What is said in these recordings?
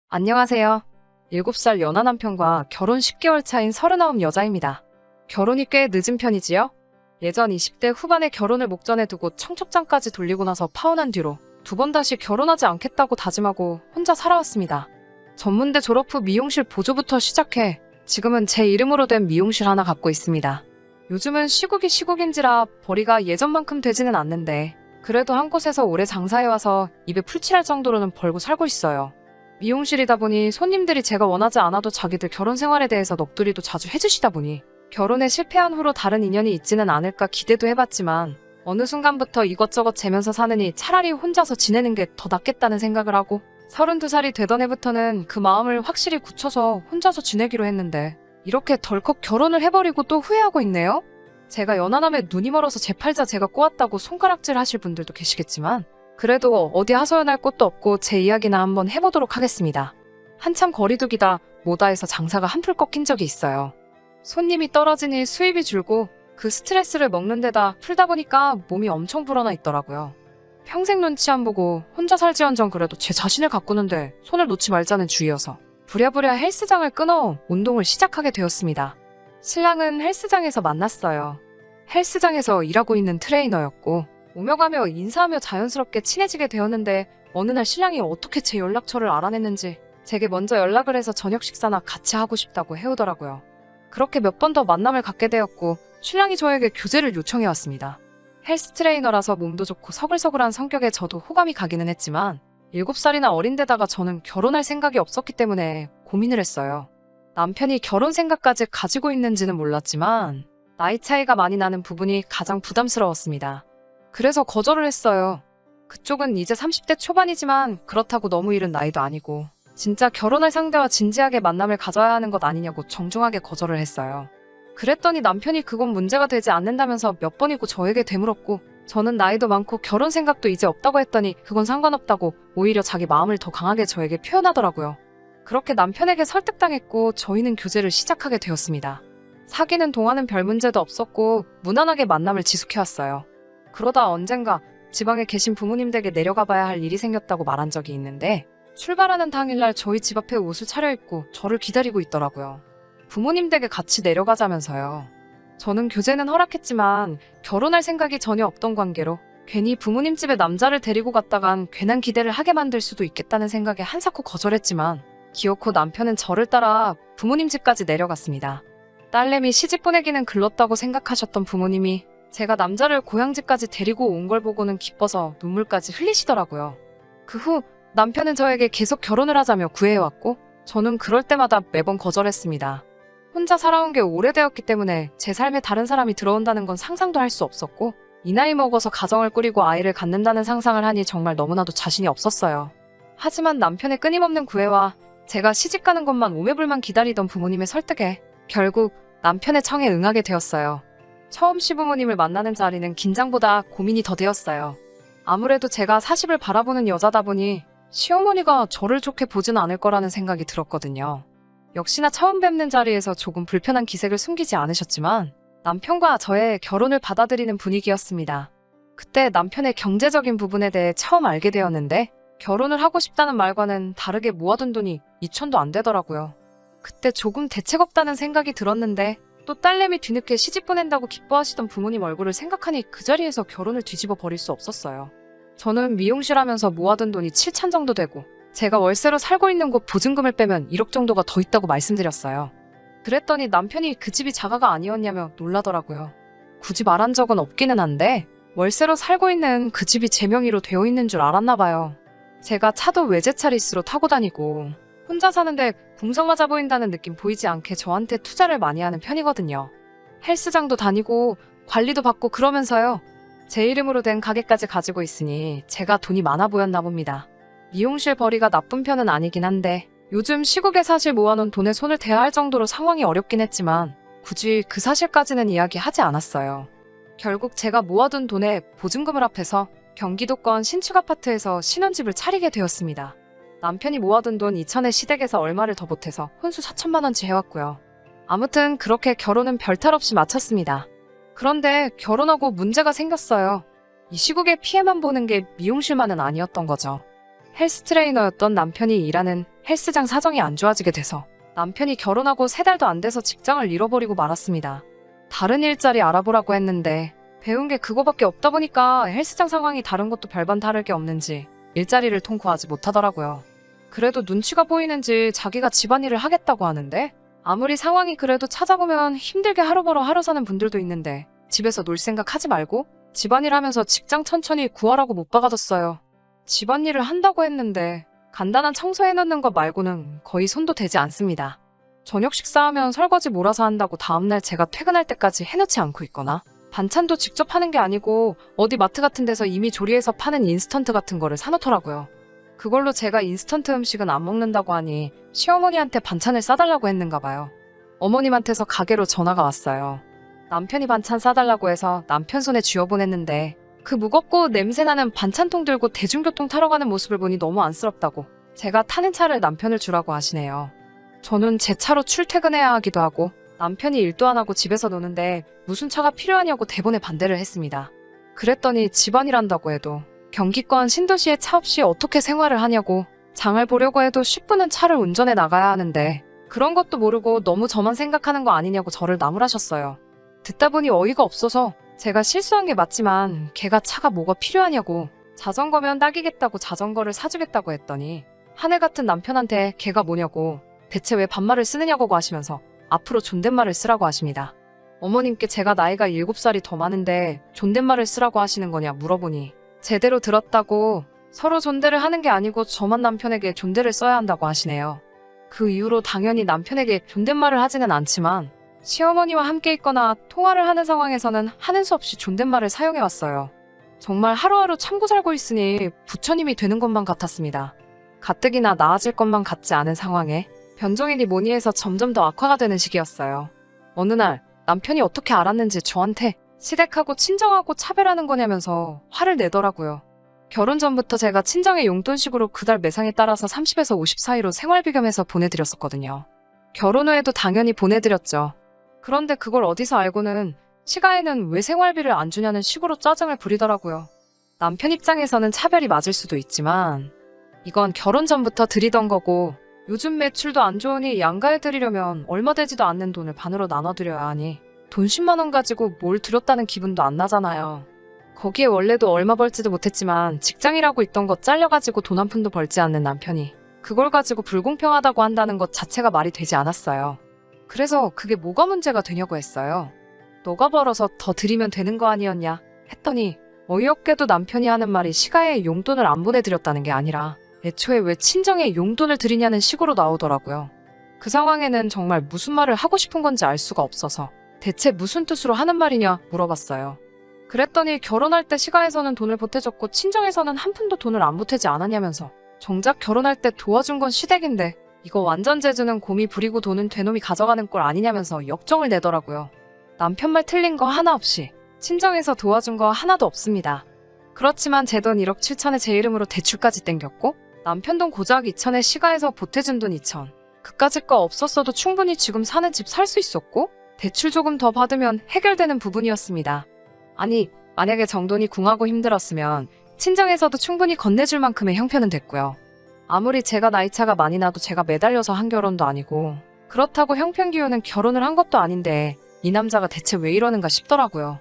안녕하세요. 7살 연하 남편과 결혼 10개월 차인 39 여자입니다. 결혼이 꽤 늦은 편이지요? 예전 20대 후반에 결혼을 목전에 두고 청첩장까지 돌리고 나서 파혼한 뒤로 2번 다시 결혼하지 않겠다고 다짐하고 혼자 살아왔습니다. 전문대 졸업 후 미용실 보조부터 시작해 지금은 제 이름으로 된 미용실 하나 갖고 있습니다. 요즘은 시국이 시국인지라 벌이가 예전만큼 되지는 않는데 그래도 한 곳에서 오래 장사해와서 입에 풀칠할 정도로는 벌고 살고 있어요. 미용실이다 보니 손님들이 제가 원하지 않아도 자기들 결혼 생활에 대해서 넋두리도 자주 해주시다 보니 결혼에 실패한 후로 다른 인연이 있지는 않을까 기대도 해봤지만 어느 순간부터 이것저것 재면서 사느니 차라리 혼자서 지내는 게 더 낫겠다는 생각을 하고 32살이 되던 해부터는 그 마음을 확실히 굳혀서 혼자서 지내기로 했는데 이렇게 덜컥 결혼을 해버리고 또 후회하고 있네요. 제가 연하남에 눈이 멀어서 제 팔자 제가 꼬았다고 손가락질 하실 분들도 계시겠지만 그래도 어디 하소연할 곳도 없고 제 이야기나 한번 해보도록 하겠습니다. 한참 거리두기다 뭐다 해서 장사가 한풀 꺾인 적이 있어요. 손님이 떨어지니 수입이 줄고 그 스트레스를 먹는 데다 풀다 보니까 몸이 엄청 불어나 있더라고요. 평생 눈치 안 보고 혼자 살지언정 그래도 제 자신을 가꾸는데 손을 놓지 말자는 주의여서 부랴부랴 헬스장을 끊어 운동을 시작하게 되었습니다. 신랑은 헬스장에서 만났어요. 헬스장에서 일하고 있는 트레이너였고 오며 가며 인사하며 자연스럽게 친해지게 되었는데 어느 날 신랑이 어떻게 제 연락처를 알아냈는지 제게 먼저 연락을 해서 저녁 식사나 같이 하고 싶다고 해오더라고요. 그렇게 몇 번 더 만남을 갖게 되었고 신랑이 저에게 교제를 요청해왔습니다. 헬스 트레이너라서 몸도 좋고 서글서글한 성격에 저도 호감이 가기는 했지만 7살이나 어린데다가 저는 결혼할 생각이 없었기 때문에 고민을 했어요. 남편이 결혼 생각까지 가지고 있는지는 몰랐지만 나이 차이가 많이 나는 부분이 가장 부담스러웠습니다. 그래서 거절을 했어요. 그쪽은 이제 30대 초반이지만 그렇다고 너무 이른 나이도 아니고 진짜 결혼할 상대와 진지하게 만남을 가져야 하는 것 아니냐고 정중하게 거절을 했어요. 그랬더니 남편이 그건 문제가 되지 않는다면서 몇 번이고 저에게 되물었고 저는 나이도 많고 결혼 생각도 이제 없다고 했더니 그건 상관없다고 오히려 자기 마음을 더 강하게 저에게 표현하더라고요. 그렇게 남편에게 설득당했고 저희는 교제를 시작하게 되었습니다. 사귀는 동안은 별 문제도 없었고 무난하게 만남을 지속해왔어요. 그러다 언젠가 지방에 계신 부모님 댁에 내려가 봐야 할 일이 생겼다고 말한 적이 있는데 출발하는 당일날 저희 집 앞에 옷을 차려입고 저를 기다리고 있더라고요. 부모님 댁에 같이 내려가자면서요. 저는 교제는 허락했지만 결혼할 생각이 전혀 없던 관계로 괜히 부모님 집에 남자를 데리고 갔다간 괜한 기대를 하게 만들 수도 있겠다는 생각에 한사코 거절했지만 기어코 남편은 저를 따라 부모님 집까지 내려갔습니다. 딸내미 시집 보내기는 글렀다고 생각하셨던 부모님이 제가 남자를 고향집까지 데리고 온 걸 보고는 기뻐서 눈물까지 흘리시더라고요. 그 후 남편은 저에게 계속 결혼을 하자며 구애해왔고 저는 그럴 때마다 매번 거절했습니다. 혼자 살아온 게 오래되었기 때문에 제 삶에 다른 사람이 들어온다는 건 상상도 할 수 없었고 이 나이 먹어서 가정을 꾸리고 아이를 갖는다는 상상을 하니 정말 너무나도 자신이 없었어요. 하지만 남편의 끊임없는 구애와 제가 시집가는 것만 오매불만 기다리던 부모님의 설득에 결국 남편의 청에 응하게 되었어요. 처음 시부모님을 만나는 자리는 긴장보다 고민이 더 되었어요. 아무래도 제가 40을 바라보는 여자다 보니 시어머니가 저를 좋게 보진 않을 거라는 생각이 들었거든요. 역시나 처음 뵙는 자리에서 조금 불편한 기색을 숨기지 않으셨지만 남편과 저의 결혼을 받아들이는 분위기였습니다. 그때 남편의 경제적인 부분에 대해 처음 알게 되었는데 결혼을 하고 싶다는 말과는 다르게 모아둔 돈이 2천도 안 되더라고요. 그때 조금 대책 없다는 생각이 들었는데 또 딸내미 뒤늦게 시집 보낸다고 기뻐하시던 부모님 얼굴을 생각하니 그 자리에서 결혼을 뒤집어 버릴 수 없었어요. 저는 미용실 하면서 모아둔 돈이 7천 정도 되고 제가 월세로 살고 있는 곳 보증금을 빼면 1억 정도가 더 있다고 말씀드렸어요. 그랬더니 남편이 그 집이 자가가 아니었냐며 놀라더라고요. 굳이 말한 적은 없기는 한데 월세로 살고 있는 그 집이 제 명의로 되어 있는 줄 알았나 봐요. 제가 차도 외제차 리스로 타고 다니고 혼자 사는데 궁성맞아 보인다는 느낌 보이지 않게 저한테 투자를 많이 하는 편이거든요. 헬스장도 다니고 관리도 받고 그러면서요. 제 이름으로 된 가게까지 가지고 있으니 제가 돈이 많아 보였나 봅니다. 미용실 벌이가 나쁜 편은 아니긴 한데 요즘 시국에 사실 모아놓은 돈에 손을 대야 할 정도로 상황이 어렵긴 했지만 굳이 그 사실까지는 이야기하지 않았어요. 결국 제가 모아둔 돈에 보증금을 합해서 경기도권 신축 아파트에서 신혼집을 차리게 되었습니다. 남편이 모아둔 돈 2천에 시댁에서 얼마를 더 보태서 혼수 4천만 원치 해왔고요. 아무튼 그렇게 결혼은 별탈 없이 마쳤습니다. 그런데 결혼하고 문제가 생겼어요. 이 시국에 피해만 보는 게 미용실만은 아니었던 거죠. 헬스 트레이너였던 남편이 일하는 헬스장 사정이 안 좋아지게 돼서 남편이 결혼하고 3달도 안 돼서 직장을 잃어버리고 말았습니다. 다른 일자리 알아보라고 했는데 배운 게 그거밖에 없다 보니까 헬스장 상황이 다른 것도 별반 다를 게 없는지 일자리를 통과하지 못하더라고요. 그래도 눈치가 보이는지 자기가 집안일을 하겠다고 하는데 아무리 상황이 그래도 찾아보면 힘들게 하루 벌어 하루 사는 분들도 있는데 집에서 놀 생각 하지 말고 집안일 하면서 직장 천천히 구하라고 못 박아뒀어요. 집안일을 한다고 했는데 간단한 청소해놓는 것 말고는 거의 손도 대지 않습니다. 저녁 식사하면 설거지 몰아서 한다고 다음날 제가 퇴근할 때까지 해놓지 않고 있거나 반찬도 직접 하는 게 아니고 어디 마트 같은 데서 이미 조리해서 파는 인스턴트 같은 거를 사놓더라고요. 그걸로 제가 인스턴트 음식은 안 먹는다고 하니 시어머니한테 반찬을 싸달라고 했는가 봐요. 어머님한테서 가게로 전화가 왔어요. 남편이 반찬 싸달라고 해서 남편 손에 쥐어보냈는데 그 무겁고 냄새나는 반찬통 들고 대중교통 타러 가는 모습을 보니 너무 안쓰럽다고 제가 타는 차를 남편을 주라고 하시네요. 저는 제 차로 출퇴근해야 하기도 하고 남편이 일도 안 하고 집에서 노는데 무슨 차가 필요하냐고 대본에 반대를 했습니다. 그랬더니 집안일 한다고 해도 경기권 신도시에 차 없이 어떻게 생활을 하냐고 장을 보려고 해도 10분은 차를 운전해 나가야 하는데 그런 것도 모르고 너무 저만 생각하는 거 아니냐고 저를 나무라셨어요. 듣다 보니 어이가 없어서 제가 실수한 게 맞지만 걔가 차가 뭐가 필요하냐고 자전거면 딱이겠다고 자전거를 사주겠다고 했더니 하늘 같은 남편한테 걔가 뭐냐고 대체 왜 반말을 쓰느냐고 하시면서 앞으로 존댓말을 쓰라고 하십니다. 어머님께 제가 나이가 7살이 더 많은데 존댓말을 쓰라고 하시는 거냐 물어보니 제대로 들었다고 서로 존대를 하는 게 아니고 저만 남편에게 존대를 써야 한다고 하시네요. 그 이후로 당연히 남편에게 존댓말을 하지는 않지만 시어머니와 함께 있거나 통화를 하는 상황에서는 하는 수 없이 존댓말을 사용해왔어요. 정말 하루하루 참고 살고 있으니 부처님이 되는 것만 같았습니다. 가뜩이나 나아질 것만 같지 않은 상황에 변종이니 뭐니 해서 점점 더 악화가 되는 시기였어요. 어느 날 남편이 어떻게 알았는지 저한테 시댁하고 친정하고 차별하는 거냐면서 화를 내더라고요. 결혼 전부터 제가 친정의 용돈식으로 그달 매상에 따라서 30에서 50 사이로 생활비 겸해서 보내드렸었거든요. 결혼 후에도 당연히 보내드렸죠. 그런데 그걸 어디서 알고는 시가에는 왜 생활비를 안 주냐는 식으로 짜증을 부리더라고요. 남편 입장에서는 차별이 맞을 수도 있지만 이건 결혼 전부터 드리던 거고 요즘 매출도 안 좋으니 양가에 드리려면 얼마 되지도 않는 돈을 반으로 나눠드려야 하니 돈 10만 원 가지고 뭘 드렸다는 기분도 안 나잖아요. 거기에 원래도 얼마 벌지도 못했지만 직장이라고 있던 거 잘려가지고 돈 한 푼도 벌지 않는 남편이 그걸 가지고 불공평하다고 한다는 것 자체가 말이 되지 않았어요. 그래서 그게 뭐가 문제가 되냐고 했어요. 너가 벌어서 더 드리면 되는 거 아니었냐 했더니 어이없게도 남편이 하는 말이 시가에 용돈을 안 보내드렸다는 게 아니라 애초에 왜 친정에 용돈을 드리냐는 식으로 나오더라고요. 그 상황에는 정말 무슨 말을 하고 싶은 건지 알 수가 없어서 대체 무슨 뜻으로 하는 말이냐 물어봤어요. 그랬더니 결혼할 때 시가에서는 돈을 보태줬고 친정에서는 한 푼도 돈을 안 보태지 않았냐면서 정작 결혼할 때 도와준 건 시댁인데 이거 완전 재주는 곰이 부리고 돈은 되놈이 가져가는 꼴 아니냐면서 역정을 내더라고요. 남편 말 틀린 거 하나 없이 친정에서 도와준 거 하나도 없습니다. 그렇지만 제 돈 1억 7천에 제 이름으로 대출까지 땡겼고 남편 돈 고작 2천에 시가에서 보태준 돈 2천. 그까짓 거 없었어도 충분히 지금 사는 집 살 수 있었고 대출 조금 더 받으면 해결되는 부분이었습니다. 아니 만약에 정돈이 궁하고 힘들었으면 친정에서도 충분히 건네줄 만큼의 형편은 됐고요. 아무리 제가 나이차가 많이 나도 제가 매달려서 한 결혼도 아니고 그렇다고 형편 기우는 결혼을 한 것도 아닌데 이 남자가 대체 왜 이러는가 싶더라고요.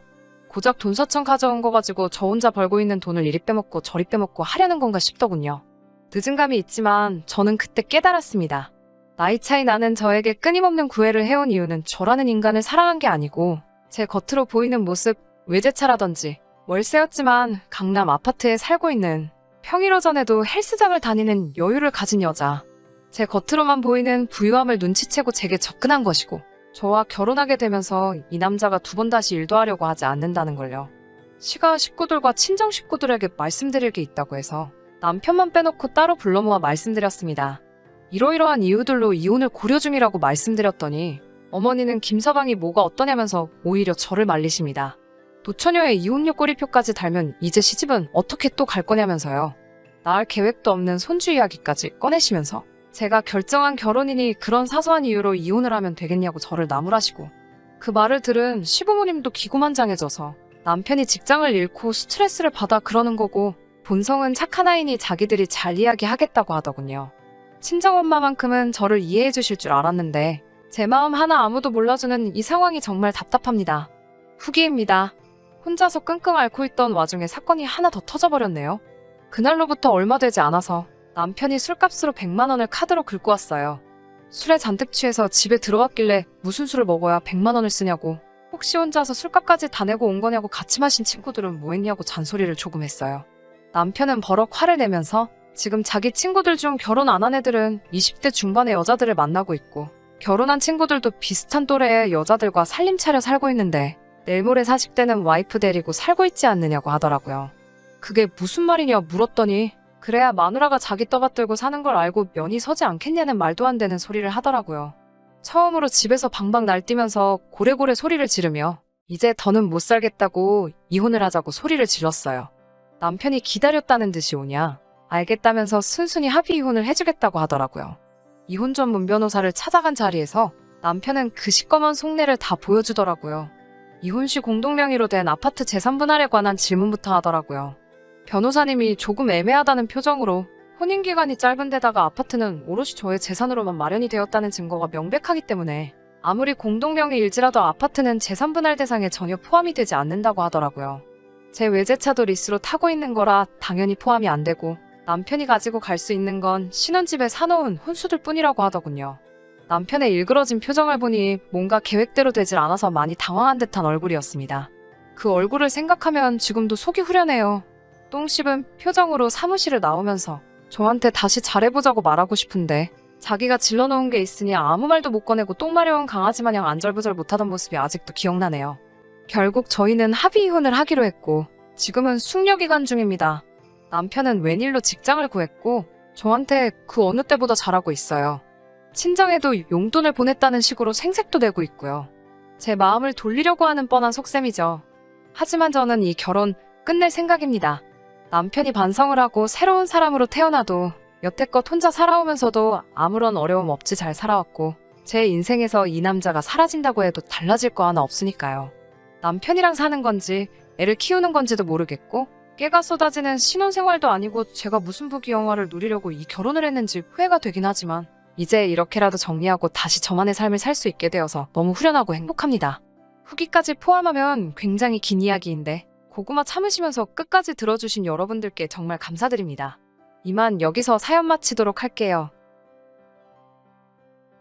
고작 돈 4천 가져온 거 가지고 저 혼자 벌고 있는 돈을 이리 빼먹고 저리 빼먹고 하려는 건가 싶더군요. 늦은 감이 있지만 저는 그때 깨달았습니다. 나이 차이 나는 저에게 끊임없는 구애를 해온 이유는 저라는 인간을 사랑한 게 아니고 제 겉으로 보이는 모습, 외제차라든지 월세였지만 강남 아파트에 살고 있는 평일오전에도 헬스장을 다니는 여유를 가진 여자. 제 겉으로만 보이는 부유함을 눈치채고 제게 접근한 것이고 저와 결혼하게 되면서 이 남자가 2번 다시 일도 하려고 하지 않는다는 걸요. 시가 식구들과 친정 식구들에게 말씀드릴 게 있다고 해서 남편만 빼놓고 따로 불러 모아 말씀드렸습니다. 이러이러한 이유들로 이혼을 고려 중이라고 말씀드렸더니 어머니는 김서방이 뭐가 어떠냐면서 오히려 저를 말리십니다. 노처녀의 이혼료 꼬리표까지 달면 이제 시집은 어떻게 또 갈 거냐면서요. 낳을 계획도 없는 손주 이야기까지 꺼내시면서 제가 결정한 결혼이니 그런 사소한 이유로 이혼을 하면 되겠냐고 저를 나무라시고 그 말을 들은 시부모님도 기고만장해져서 남편이 직장을 잃고 스트레스를 받아 그러는 거고 본성은 착한 아이니 자기들이 잘 이야기하겠다고 하더군요. 친정엄마만큼은 저를 이해해 주실 줄 알았는데 제 마음 하나 아무도 몰라주는 이 상황이 정말 답답합니다. 후기입니다. 혼자서 끙끙 앓고 있던 와중에 사건이 하나 더 터져버렸네요. 그날로부터 얼마 되지 않아서 남편이 술값으로 100만 원을 카드로 긁고 왔어요. 술에 잔뜩 취해서 집에 들어왔길래 무슨 술을 먹어야 100만 원을 쓰냐고, 혹시 혼자서 술값까지 다 내고 온 거냐고 같이 마신 친구들은 뭐 했냐고 잔소리를 조금 했어요. 남편은 버럭 화를 내면서 지금 자기 친구들 중 결혼 안 한 애들은 20대 중반의 여자들을 만나고 있고 결혼한 친구들도 비슷한 또래의 여자들과 살림 차려 살고 있는데 내일 모레 40대는 와이프 데리고 살고 있지 않느냐고 하더라고요. 그게 무슨 말이냐 물었더니 그래야 마누라가 자기 떠받들고 사는 걸 알고 면이 서지 않겠냐는 말도 안 되는 소리를 하더라고요. 처음으로 집에서 방방 날뛰면서 고래고래 소리를 지르며 이제 더는 못 살겠다고 이혼을 하자고 소리를 질렀어요. 남편이 기다렸다는 듯이 오냐 알겠다면서 순순히 합의 이혼을 해주겠다고 하더라고요. 이혼 전문 변호사를 찾아간 자리에서 남편은 그 시꺼먼 속내를 다 보여주더라고요. 이혼 시 공동명의로 된 아파트 재산 분할에 관한 질문부터 하더라고요. 변호사님이 조금 애매하다는 표정으로 혼인기간이 짧은 데다가 아파트는 오롯이 저의 재산으로만 마련이 되었다는 증거가 명백하기 때문에 아무리 공동명의일지라도 아파트는 재산 분할 대상에 전혀 포함이 되지 않는다고 하더라고요. 제 외제차도 리스로 타고 있는 거라 당연히 포함이 안 되고 남편이 가지고 갈 수 있는 건 신혼집에 사놓은 혼수들 뿐이라고 하더군요. 남편의 일그러진 표정을 보니 뭔가 계획대로 되질 않아서 많이 당황한 듯한 얼굴이었습니다. 그 얼굴을 생각하면 지금도 속이 후련해요. 똥 씹은 표정으로 사무실을 나오면서 저한테 다시 잘해보자고 말하고 싶은데 자기가 질러놓은 게 있으니 아무 말도 못 꺼내고 똥 마려운 강아지 마냥 안절부절 못하던 모습이 아직도 기억나네요. 결국 저희는 합의 이혼을 하기로 했고 지금은 숙려기간 중입니다. 남편은 웬일로 직장을 구했고 저한테 그 어느 때보다 잘하고 있어요. 친정에도 용돈을 보냈다는 식으로 생색도 내고 있고요. 제 마음을 돌리려고 하는 뻔한 속셈이죠. 하지만 저는 이 결혼 끝낼 생각입니다. 남편이 반성을 하고 새로운 사람으로 태어나도 여태껏 혼자 살아오면서도 아무런 어려움 없이 잘 살아왔고 제 인생에서 이 남자가 사라진다고 해도 달라질 거 하나 없으니까요. 남편이랑 사는 건지 애를 키우는 건지도 모르겠고 깨가 쏟아지는 신혼생활도 아니고 제가 무슨 부귀영화를 누리려고 이 결혼을 했는지 후회가 되긴 하지만 이제 이렇게라도 정리하고 다시 저만의 삶을 살 수 있게 되어서 너무 후련하고 행복합니다. 후기까지 포함하면 굉장히 긴 이야기인데 고구마 참으시면서 끝까지 들어주신 여러분들께 정말 감사드립니다. 이만 여기서 사연 마치도록 할게요.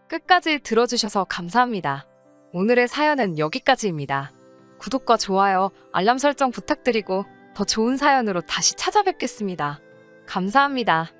끝까지 들어주셔서 감사합니다. 오늘의 사연은 여기까지입니다. 구독과 좋아요, 알람 설정 부탁드리고 더 좋은 사연으로 다시 찾아뵙겠습니다. 감사합니다.